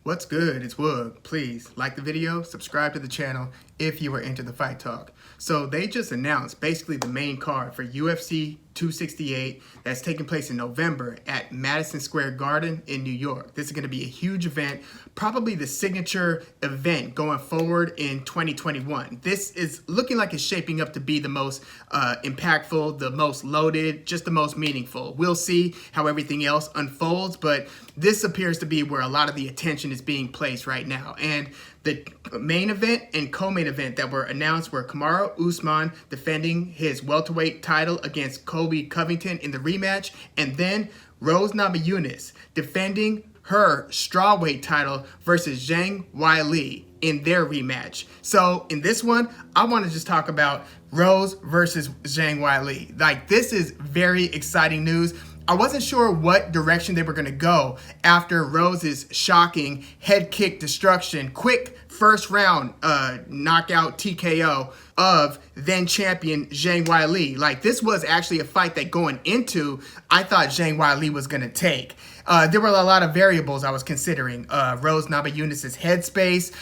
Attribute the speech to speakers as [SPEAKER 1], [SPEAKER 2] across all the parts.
[SPEAKER 1] What's good? It's Woog. Please like the video, subscribe to the channel if you are into the fight talk. So they just announced basically the main card for UFC 268 that's taking place in November at Madison Square Garden in New York. This is going to be a huge event, probably the signature event going forward in 2021. This is looking like it's shaping up to be the most impactful, the most loaded, just the most meaningful. We'll see how everything else unfolds, but this appears to be where a lot of the attention is being placed right now. And the main event and co-main event that were announced were Kamaru Usman defending his welterweight title against Colby Covington in the rematch, and then Rose Namajunas defending her strawweight title versus Weili Zhang in their rematch. So in this one, I want to just talk about Rose versus Weili Zhang. Like, this is very exciting news. I wasn't sure what direction they were going to go after Rose's shocking head kick destruction, quick first round knockout TKO of then champion Weili Zhang. Like, this was actually a fight that going into, I thought Weili Zhang was going to take. There were a lot of variables I was considering. Rose Namajunas' headspace,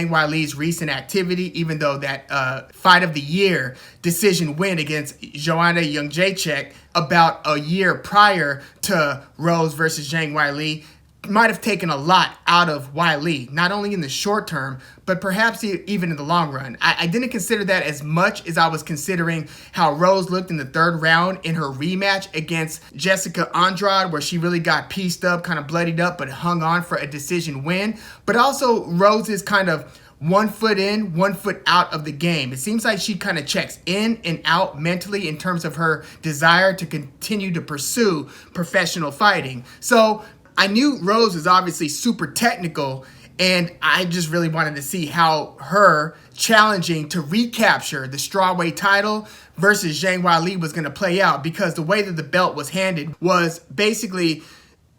[SPEAKER 1] Weili's recent activity, even though that fight of the year decision win against Joanna Jędrzejczyk about a year prior to Rose versus Weili might have taken a lot out of Weili, not only in the short term, but perhaps even in the long run. I didn't consider that as much as I was considering how Rose looked in the third round in her rematch against Jessica Andrade, where she really got pieced up, kind of bloodied up, but hung on for a decision win. But also Rose's kind of 1 foot in, 1 foot out of the game. It seems like she kind of checks in and out mentally in terms of her desire to continue to pursue professional fighting. So I knew Rose is obviously super technical, and I just really wanted to see how her challenging to recapture the strawweight title versus Weili was going to play out, because the way that the belt was handed was basically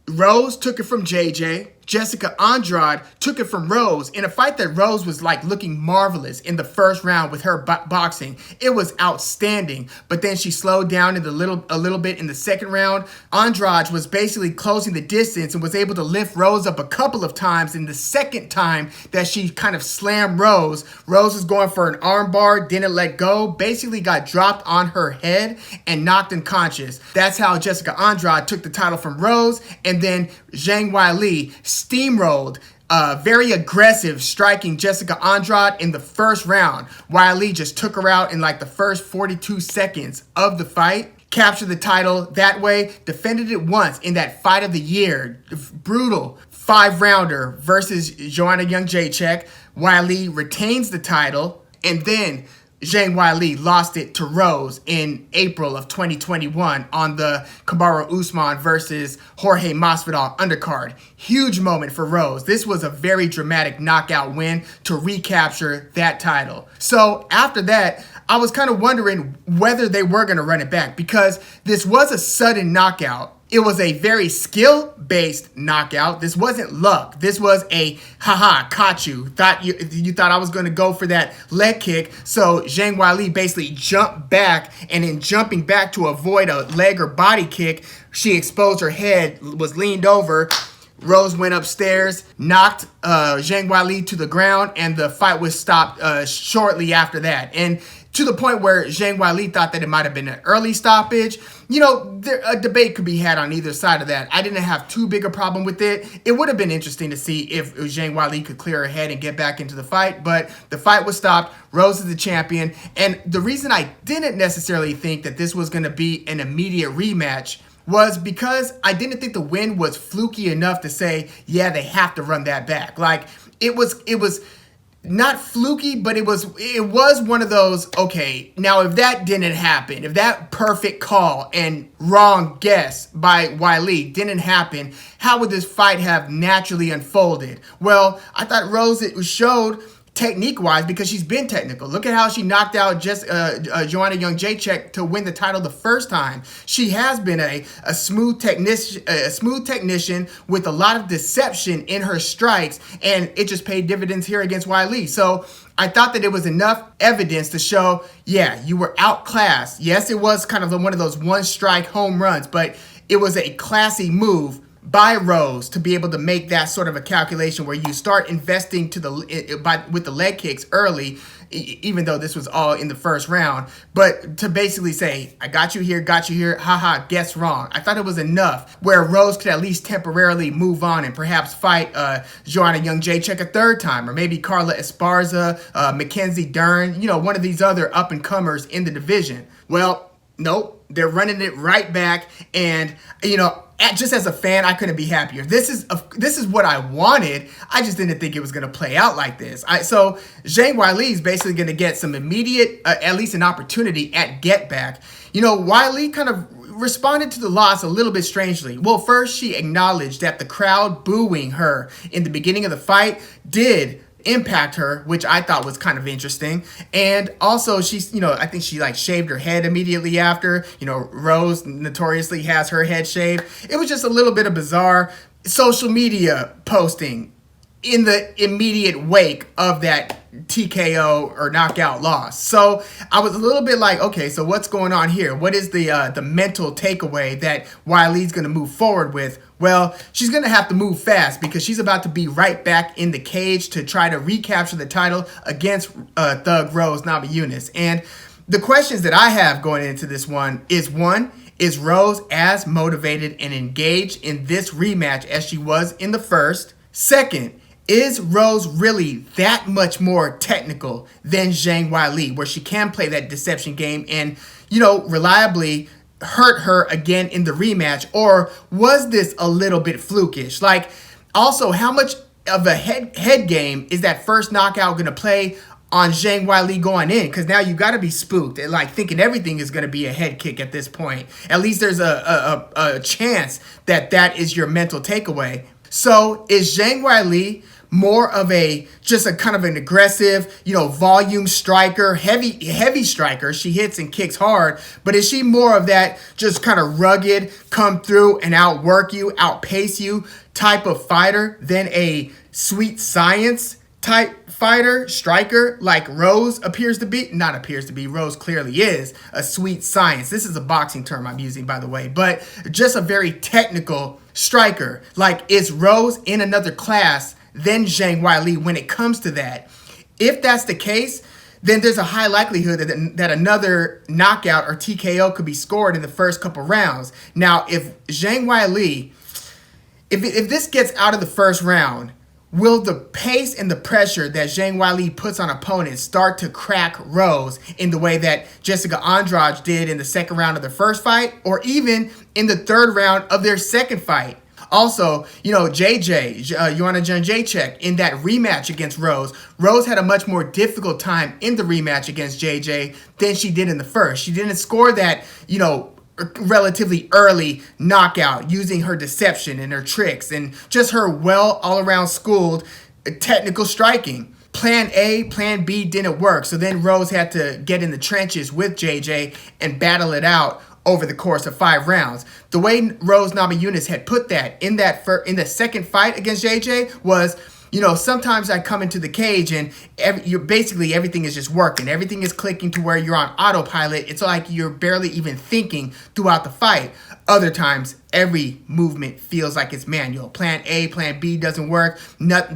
[SPEAKER 1] Rose took it from JJ. Jessica Andrade took it from Rose in a fight that Rose was like looking marvelous in the first round with her boxing. It was outstanding, but then she slowed down a little bit in the second round. Andrade was basically closing the distance and was able to lift Rose up a couple of times. In the second time that she kind of slammed Rose was going for an armbar, didn't let go, basically got dropped on her head and knocked unconscious. That's how Jessica Andrade took the title from Rose, and then Weili steamrolled, very aggressive, striking Jessica Andrade in the first round. Weili just took her out in like the first 42 seconds of the fight, captured the title that way, defended it once in that fight of the year, brutal 5-rounder versus Joanna Jędrzejczyk. Weili retains the title, and then Weili lost it to Rose in April of 2021 on the Kamaru Usman versus Jorge Masvidal undercard. Huge moment for Rose. This was a very dramatic knockout win to recapture that title. So after that, I was kind of wondering whether they were going to run it back, because this was a sudden knockout. It was a very skill-based knockout. This wasn't luck. This was a caught you. You thought I was going to go for that leg kick. So Weili basically jumped back, and in jumping back to avoid a leg or body kick, she exposed her head, was leaned over. Rose went upstairs, knocked Weili to the ground, and the fight was stopped shortly after that. And to the point where Weili thought that it might have been an early stoppage. You know, a debate could be had on either side of that. I didn't have too big a problem with it. It would have been interesting to see if Weili could clear her head and get back into the fight, but the fight was stopped. Rose is the champion. And the reason I didn't necessarily think that this was going to be an immediate rematch was because I didn't think the win was fluky enough to say, yeah, they have to run that back. Like, it was not fluky, but it was one of those, okay, now if that didn't happen, if that perfect call and wrong guess by Weili didn't happen, how would this fight have naturally unfolded? Well, I thought Rose, it showed technique-wise, because she's been technical. Look at how she knocked out Joanna Jędrzejczyk to win the title the first time. She has been a smooth technician with a lot of deception in her strikes, and it just paid dividends here against Weili. So I thought that it was enough evidence to show, yeah, you were outclassed. Yes, it was kind of one of those one-strike home runs, but it was a classy move by Rose to be able to make that sort of a calculation where you start investing with the leg kicks early, even though this was all in the first round, but to basically say, I got you here, haha, guess wrong. I thought it was enough where Rose could at least temporarily move on and perhaps fight Joanna Jędrzejczyk a third time, or maybe Carla Esparza, Mackenzie Dern, one of these other up-and-comers in the division. Well, nope, they're running it right back, and, just as a fan, I couldn't be happier. This is what I wanted. I just didn't think it was going to play out like this. So Zhang Weili is basically going to get some immediate, at least an opportunity at get back. Weili kind of responded to the loss a little bit strangely. Well, first she acknowledged that the crowd booing her in the beginning of the fight did impact her, which I thought was kind of interesting. And also she's, I think she shaved her head immediately after. Rose notoriously has her head shaved. It was just a little bit of bizarre social media posting in the immediate wake of that TKO or knockout loss. So I was a little bit like, okay, so what's going on here? What is the mental takeaway that Weili's going to move forward with? Well, she's going to have to move fast because she's about to be right back in the cage to try to recapture the title against Thug Rose Namajunas. And the questions that I have going into this one, is Rose as motivated and engaged in this rematch as she was in the first? Second, is Rose really that much more technical than Zhang Weili, where she can play that deception game and, reliably hurt her again in the rematch? Or was this a little bit flukish? Also, how much of a head game is that first knockout going to play on Zhang Weili going in? Because now you got to be spooked and thinking everything is going to be a head kick at this point. At least there's a chance that is your mental takeaway. So is Zhang Weili more of just a kind of an aggressive, volume striker, heavy striker? She hits and kicks hard, but is she more of that just kind of rugged, come through and outwork you, outpace you type of fighter than a sweet science type fighter, striker, like Rose Rose clearly is a sweet science. This is a boxing term I'm using, by the way, but just a very technical striker. Is Rose in another class than Zhang Weili when it comes to that? If that's the case, then there's a high likelihood that another knockout or TKO could be scored in the first couple rounds. Now, if Zhang Weili, if this gets out of the first round, will the pace and the pressure that Zhang Weili puts on opponents start to crack Rose in the way that Jessica Andrade did in the second round of their first fight, or even in the third round of their second fight? Also, Joanna Jędrzejczyk, in that rematch against Rose had a much more difficult time in the rematch against JJ than she did in the first. She didn't score that, relatively early knockout using her deception and her tricks and just her all-around schooled technical striking. Plan A, Plan B didn't work, so then Rose had to get in the trenches with JJ and battle it out over the course of 5 rounds. The way Rose Namajunas had put that in the second fight against JJ was, sometimes I come into the cage and basically everything is just working. Everything is clicking to where you're on autopilot. It's like you're barely even thinking throughout the fight. Other times, every movement feels like it's manual. Plan A, Plan B doesn't work.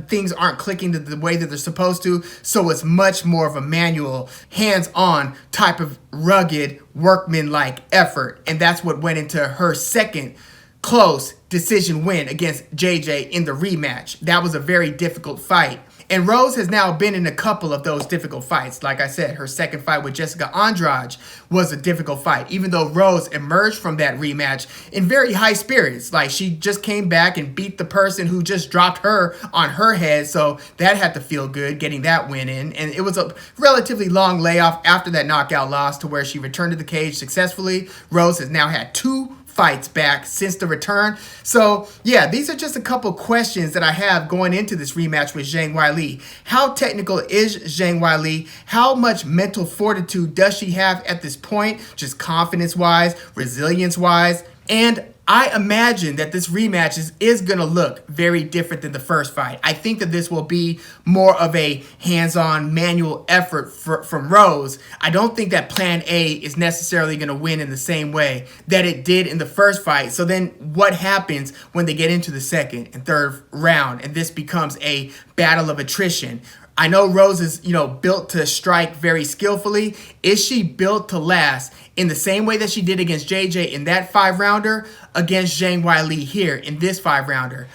[SPEAKER 1] Things aren't clicking the way that they're supposed to. So it's much more of a manual, hands-on type of rugged, workman-like effort. And that's what went into her second close decision win against JJ in the rematch. That was a very difficult fight. And Rose has now been in a couple of those difficult fights. Like I said, her second fight with Jessica Andrade was a difficult fight, even though Rose emerged from that rematch in very high spirits. She just came back and beat the person who just dropped her on her head, so that had to feel good, getting that win in. And it was a relatively long layoff after that knockout loss to where she returned to the cage successfully. Rose has now had 2 fights back since the return. So yeah, these are just a couple questions that I have going into this rematch with Zhang Weili. How technical is Zhang Weili? How much mental fortitude does she have at this point? Just confidence-wise, resilience-wise. And I imagine that this rematch is going to look very different than the first fight. I think that this will be more of a hands-on manual effort from Rose. I don't think that plan A is necessarily going to win in the same way that it did in the first fight. So then what happens when they get into the second and third round and this becomes a battle of attrition? I know Rose is, built to strike very skillfully. Is she built to last in the same way that she did against JJ in that 5-rounder against Zhang Weili here in this 5-rounder?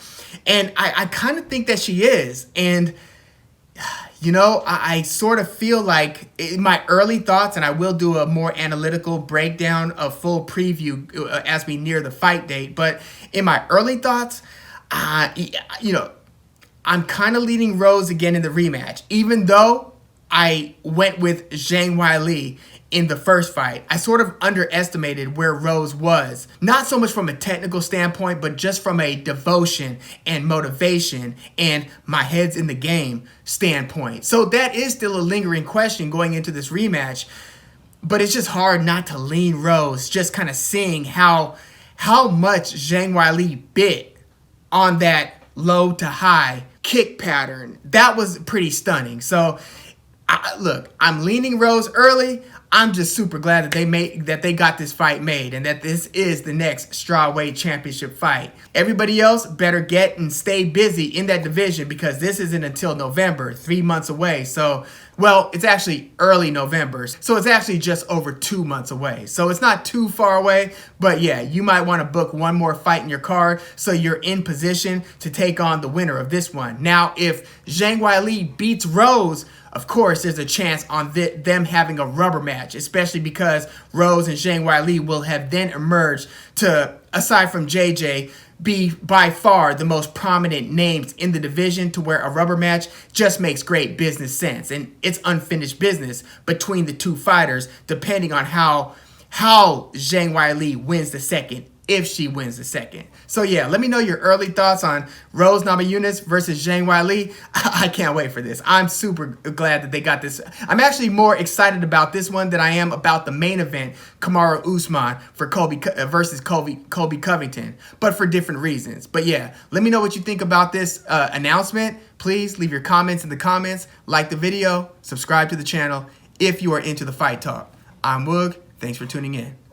[SPEAKER 1] And I kind of think that she is. And, I sort of feel like in my early thoughts, and I will do a more analytical breakdown, a full preview as we near the fight date. But in my early thoughts, I'm kind of leaning Rose again in the rematch. Even though I went with Zhang Weili in the first fight, I sort of underestimated where Rose was. Not so much from a technical standpoint, but just from a devotion and motivation and my head's in the game standpoint. So that is still a lingering question going into this rematch. But it's just hard not to lean Rose, just kind of seeing how much Zhang Weili bit on that low to high kick pattern. That was pretty stunning. So look, I'm leaning Rose early. I'm just super glad that they got this fight made and that this is the next strawweight championship fight. Everybody else better get and stay busy in that division because this isn't until November, 3 months away. So, well, it's actually early November. So it's actually just over 2 months away. So it's not too far away, but yeah, you might want to book one more fight in your card so you're in position to take on the winner of this one. Now, if Zhang Weili beats Rose, of course, there's a chance on them having a rubber match, especially because Rose and Zhang Weili will have then emerged to, aside from JJ, be by far the most prominent names in the division to where a rubber match just makes great business sense. And it's unfinished business between the two fighters, depending on how Zhang Weili wins the second, if she wins the second. So yeah, let me know your early thoughts on Rose Namajunas versus Zhang Weili. I can't wait for this. I'm super glad that they got this. I'm actually more excited about this one than I am about the main event, Kamaru Usman for versus Colby Covington, but for different reasons. But yeah, let me know what you think about this announcement. Please leave your comments in the comments, like the video, subscribe to the channel if you are into the fight talk. I'm Woog. Thanks for tuning in.